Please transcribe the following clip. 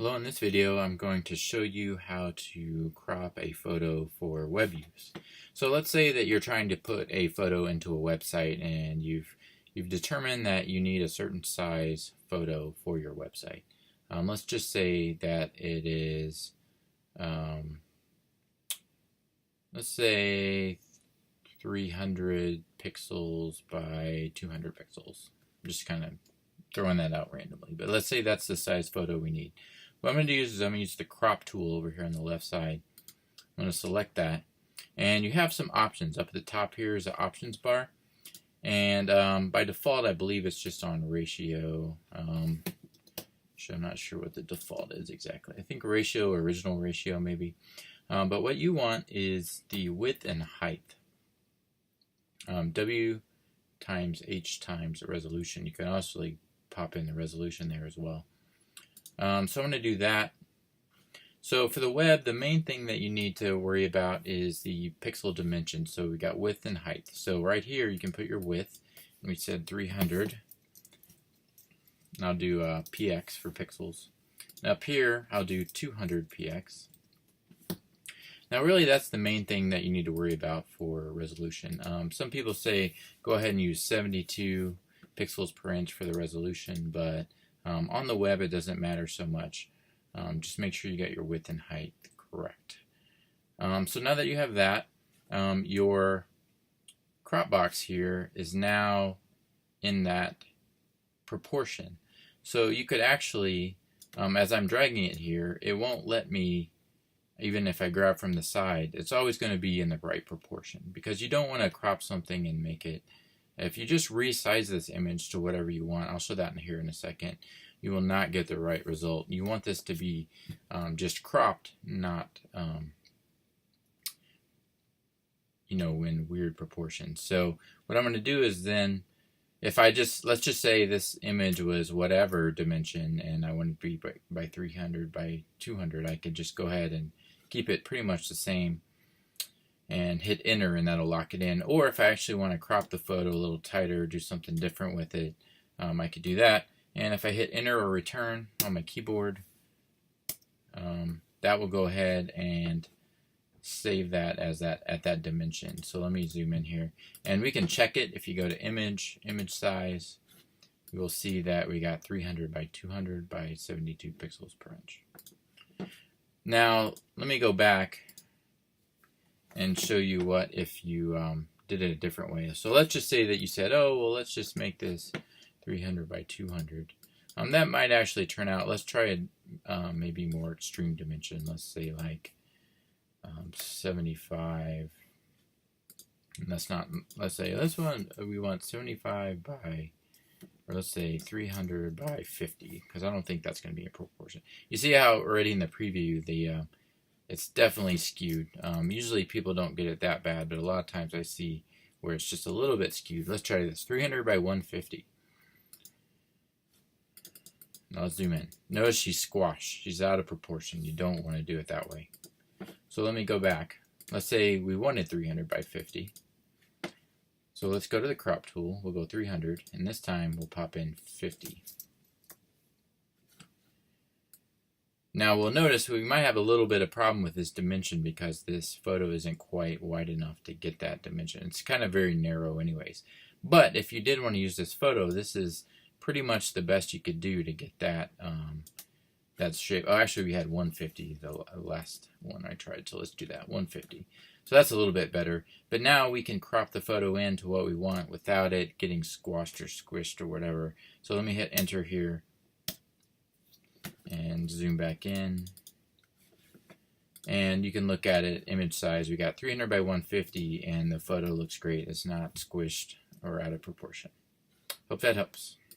Hello, in this video I'm going to show you how to crop a photo for web use. So let's say that you're trying to put a photo into a website and you've determined that you need a certain size photo for your website. Let's just say that it is, let's say 300 pixels by 200 pixels. I'm just kind of throwing that out randomly, but let's say that's the size photo we need. What I'm going to use is I'm going to use the crop tool over here on the left side. I'm going to select that, and you have some options. Up at the top here is the options bar, and by default I believe it's just on ratio. I'm not sure what the default is exactly. I think ratio, original ratio maybe. But what you want is the width and height. W times H times the resolution. You can also pop in the resolution there as well. So I'm going to do that. So for the web, the main thing that you need to worry about is the pixel dimension. So we got width and height. So right here you can put your width. We said 300. And I'll do px for pixels. And up here I'll do 200 px. Now really that's the main thing that you need to worry about for resolution. Some people say go ahead and use 72 pixels per inch for the resolution, but on the web it doesn't matter so much. Just make sure you get your width and height correct. So now that you have that, your crop box here is now in that proportion. So you could actually, as I'm dragging it here, it won't let me, even if I grab from the side, it's always going to be in the right proportion, because you don't want to crop something and make it. If you just resize this image to whatever you want, I'll show that in here in a second, you will not get the right result. You want this to be just cropped, not in weird proportions. So what I'm going to do is then, if I just, let's just say this image was whatever dimension and I want it to be by 300 by 200, I could just go ahead and keep it pretty much the same and hit enter, and that'll lock it in. Or if I actually want to crop the photo a little tighter, do something different with it, I could do that. And if I hit enter or return on my keyboard, that will go ahead and save that as at that dimension. So let me zoom in here, and we can check it. If you go to image size, you will see that we got 300 by 200 by 72 pixels per inch. Now let me go back and show you what if you did it a different way. So let's just say that you said, oh well, let's just make this 300 by 200. That might actually turn out, let's try a maybe more extreme dimension. Let's say like 75. And that's not, let's say we want 75 by, or let's say 300 by 50, because I don't think that's going to be a proportion. You see how already in the preview it's definitely skewed. Usually people don't get it that bad, but a lot of times I see where it's just a little bit skewed. Let's try this, 300 by 150. Now let's zoom in. Notice she's squashed. She's out of proportion. You don't want to do it that way. So let me go back. Let's say we wanted 300 by 50. So let's go to the crop tool. We'll go 300, and this time we'll pop in 50. Now we'll notice we might have a little bit of problem with this dimension because this photo isn't quite wide enough to get that dimension. It's kind of very narrow anyways. But if you did want to use this photo, this is pretty much the best you could do to get that that shape. Oh, actually we had 150 the last one I tried, so let's do that, 150. So that's a little bit better. But now we can crop the photo into what we want without it getting squashed or squished or whatever. So let me hit enter here and zoom back in, and you can look at it, image size, we got 300 by 150, and the photo looks great. It's not squished or out of proportion. Hope that helps.